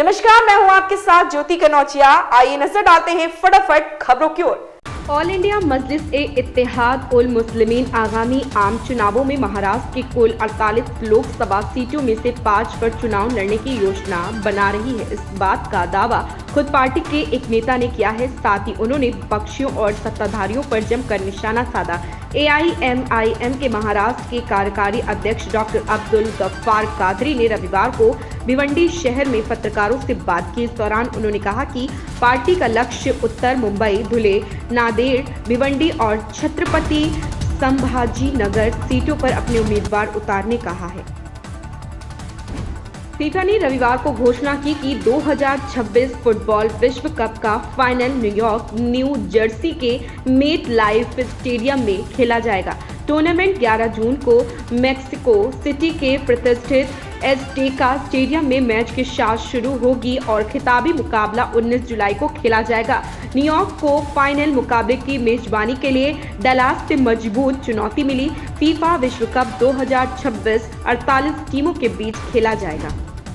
नमस्कार, मैं हूं आपके साथ ज्योति कनौजिया। आइए नजर डालते हैं फटाफट खबरों की ओर। ऑल इंडिया मजलिस ए इत्तेहाद उल मुस्लिमीन आगामी आम चुनावों में महाराष्ट्र की कुल 48 लोकसभा सीटों में से 5 पर चुनाव लड़ने की योजना बना रही है। इस बात का दावा खुद पार्टी के एक नेता ने किया है। साथ ही उन्होंने विपक्षियों और सत्ताधारियों पर जमकर निशाना साधा। AIMIM के महाराष्ट्र के कार्यकारी अध्यक्ष डॉक्टर अब्दुल गफ्फार कादरी ने रविवार को भिवंडी शहर में पत्रकारों से बात की। इस दौरान उन्होंने कहा कि पार्टी का लक्ष्य उत्तर मुंबई, धुले, नांदेड़, भिवंडी और छत्रपति संभाजीनगर सीटों पर अपने उम्मीदवार उतारने कहा है। फीफा ने रविवार को घोषणा की कि 2026 फुटबॉल विश्व कप का फाइनल न्यूयॉर्क, न्यू जर्सी के मेट लाइफ स्टेडियम में खेला जाएगा। टूर्नामेंट 11 जून को मेक्सिको सिटी के प्रतिष्ठित एज़टेका स्टेडियम में मैच के साथ शुरू होगी और खिताबी मुकाबला 19 जुलाई को खेला जाएगा। न्यूयॉर्क को फाइनल मुकाबले की मेजबानी के लिए डलास से मजबूत चुनौती मिली। फीफा विश्व कप 2026 48 टीमों के बीच खेला जाएगा।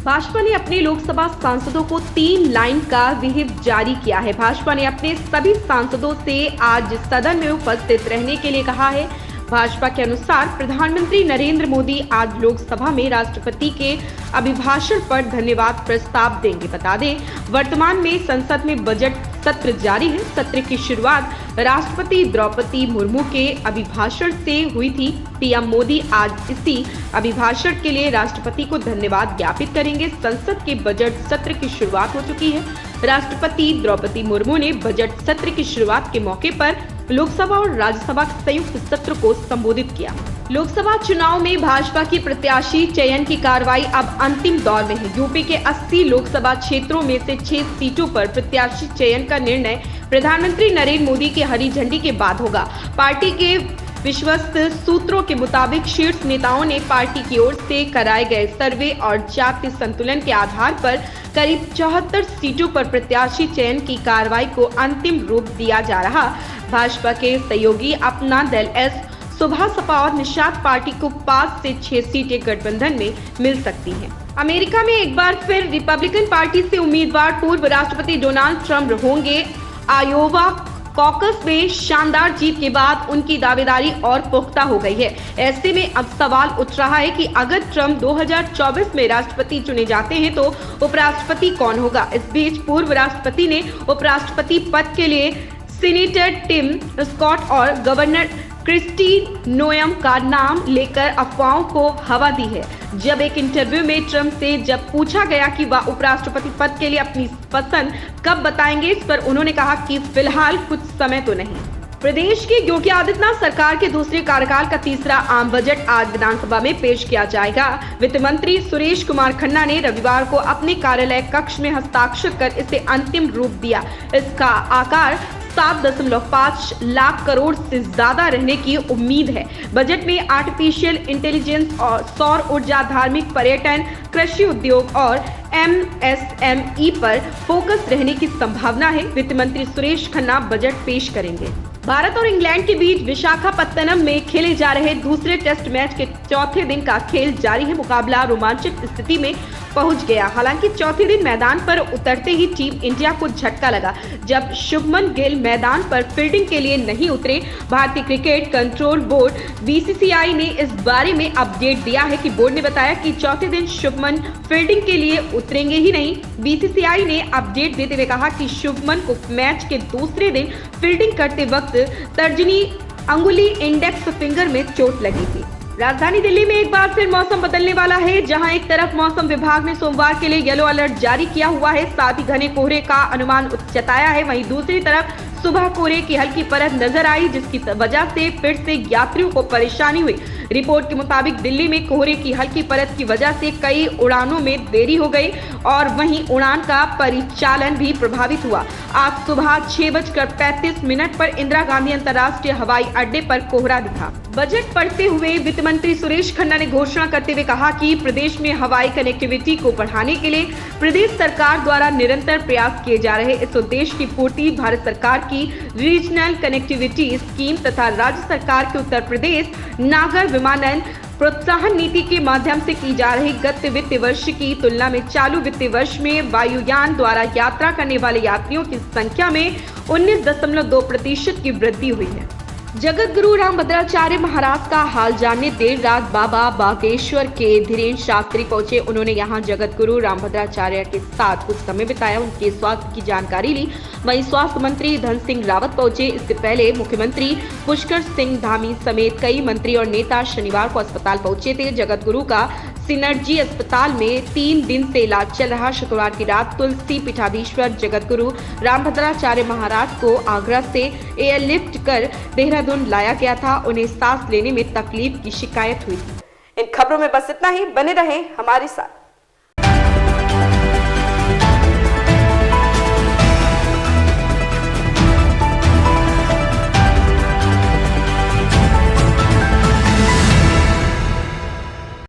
भाजपा ने अपने लोकसभा सांसदों को 3 लाइन का व्हिप जारी किया है। भाजपा ने अपने सभी सांसदों से आज सदन में उपस्थित रहने के लिए कहा है। भाजपा के अनुसार प्रधानमंत्री नरेंद्र मोदी आज लोकसभा में राष्ट्रपति के अभिभाषण पर धन्यवाद प्रस्ताव देंगे। बता दें, वर्तमान में संसद में बजट सत्र जारी है। सत्र की शुरुआत राष्ट्रपति द्रौपदी मुर्मू के अभिभाषण से हुई थी। पीएम मोदी आज इसी अभिभाषण के लिए राष्ट्रपति को धन्यवाद ज्ञापित करेंगे। संसद के बजट सत्र की शुरुआत हो चुकी है। राष्ट्रपति द्रौपदी मुर्मू ने बजट सत्र की शुरुआत के मौके पर लोकसभा और राज्यसभा के संयुक्त सत्र को संबोधित किया। लोकसभा चुनाव में भाजपा की प्रत्याशी चयन की कार्रवाई अब अंतिम दौर में है। यूपी के 80 लोकसभा क्षेत्रों में से 6 सीटों पर प्रत्याशी चयन का निर्णय प्रधानमंत्री नरेंद्र मोदी की हरी झंडी के बाद होगा। पार्टी के विश्वस्त सूत्रों के मुताबिक शीर्ष नेताओं ने पार्टी की ओर से कराए गए सर्वे और जातीय संतुलन के आधार पर करीब 74 सीटों पर प्रत्याशी चयन की कार्रवाई को अंतिम रूप दिया जा रहा। भाजपा के सहयोगी अपना दल एस सुबह सपा और निषाद पार्टी को 5 से 6 सीटें गठबंधन में मिल सकती हैं। अमेरिका में एक बार फिर रिपब्लिकन पार्टी से उम्मीदवार पूर्व राष्ट्रपति डोनाल्ड ट्रंप होंगे। आयोवा कॉकस में शानदार जीत के बाद उनकी दावेदारी और पुख्ता हो गई है। ऐसे में अब सवाल उठ रहा है कि अगर ट्रंप 2024 में राष्ट्रपति चुने जाते हैं तो उपराष्ट्रपति कौन होगा। इस बीच पूर्व राष्ट्रपति ने उपराष्ट्रपति पद के लिए सीनेटर टिम स्कॉट और गवर्नर क्रिस्टी नोएम का नाम लेकर अफवाहों को हवा दी है। जब एक इंटरव्यू में ट्रंप से जब पूछा गया कि वह उपराष्ट्रपति पद के लिए अपनी पसंद कब बताएंगे, इस पर उन्होंने कहा कि फिलहाल कुछ समय तो नहीं। प्रदेश की योगी आदित्यनाथ सरकार के दूसरे कार्यकाल का तीसरा आम बजट आज विधानसभा में पेश किया जाएगा। वित्त मंत्री सुरेश कुमार खन्ना ने रविवार को अपने कार्यालय कक्ष में हस्ताक्षर कर इसे अंतिम रूप दिया। इसका आकार 7.5 लाख करोड़ से ज्यादा रहने की उम्मीद है। बजट में आर्टिफिशियल इंटेलिजेंस और सौर ऊर्जा, धार्मिक, पर्यटन, कृषि उद्योग और MSME पर फोकस रहने की संभावना है। वित्त मंत्री सुरेश खन्ना बजट पेश करेंगे। भारत और इंग्लैंड के बीच विशाखापत्तनम में खेले जा रहे दूसरे टेस्ट मैच के चौथे दिन का खेल जारी है। मुकाबला रोमांचक स्थिति में पहुंच गया। हालांकि चौथे दिन मैदान पर उतरते ही टीम इंडिया को झटका लगा जब शुभमन गिल मैदान पर फील्डिंग के लिए नहीं उतरे। भारतीय क्रिकेट कंट्रोल बोर्ड BCCI ने इस बारे में अपडेट दिया है कि बोर्ड ने बताया कि चौथे दिन शुभमन फील्डिंग के लिए उतरेंगे ही नहीं। BCCI ने अपडेट देते हुए कहा कि शुभमन को मैच के दूसरे दिन फील्डिंग करते वक्त तर्जनी अंगुली इंडेक्स फिंगर में चोट लगी थी। राजधानी दिल्ली में एक बार फिर मौसम बदलने वाला है। जहां एक तरफ मौसम विभाग ने सोमवार के लिए येलो अलर्ट जारी किया हुआ है, साथ ही घने कोहरे का अनुमान जताया है। वहीं दूसरी तरफ सुबह कोहरे की हल्की परत नजर आई, जिसकी वजह से फिर से यात्रियों को परेशानी हुई। रिपोर्ट के मुताबिक दिल्ली में कोहरे की हल्की परत की वजह से कई उड़ानों में देरी हो गई और वहीं उड़ान का परिचालन भी प्रभावित हुआ। आज सुबह 6:35 पर इंदिरा गांधी अंतर्राष्ट्रीय हवाई अड्डे पर कोहरा दिखा। बजट पढ़ते हुए वित्त मंत्री सुरेश खन्ना ने घोषणा करते हुए कहा कि प्रदेश में हवाई कनेक्टिविटी को बढ़ाने के लिए प्रदेश सरकार द्वारा निरंतर प्रयास किए जा रहे। इस उद्देश्य की पूर्ति भारत सरकार की रीजनल कनेक्टिविटी स्कीम तथा राज्य सरकार के उत्तर प्रदेश नागर विमानन प्रोत्साहन नीति के माध्यम से की जा रही गत वित्त वर्ष की तुलना में चालू वित्त वर्ष में वायुयान द्वारा यात्रा करने वाले यात्रियों की संख्या में 19.2% की वृद्धि हुई है। जगत गुरु रामभद्राचार्य महाराज का हाल जानने देर रात बाबा बागेश्वर के धीरेन्द्र शास्त्री पहुंचे। उन्होंने यहां जगत गुरु रामभद्राचार्य के साथ कुछ समय बिताया, उनके स्वास्थ्य की जानकारी ली। वहीं स्वास्थ्य मंत्री धन सिंह रावत पहुंचे। इससे पहले मुख्यमंत्री पुष्कर सिंह धामी समेत कई मंत्री और नेता शनिवार को अस्पताल पहुंचे थे। जगत गुरु का सिनर्जी अस्पताल में 3 दिन से इलाज चल रहा। शुक्रवार की रात तुलसी पीठाधीश्वर जगत गुरु रामभद्राचार्य महाराज को आगरा से एयरलिफ्ट कर देहरादून लाया गया था। उन्हें सांस लेने में तकलीफ की शिकायत हुई थी। इन खबरों में बस इतना ही। बने रहें हमारे साथ।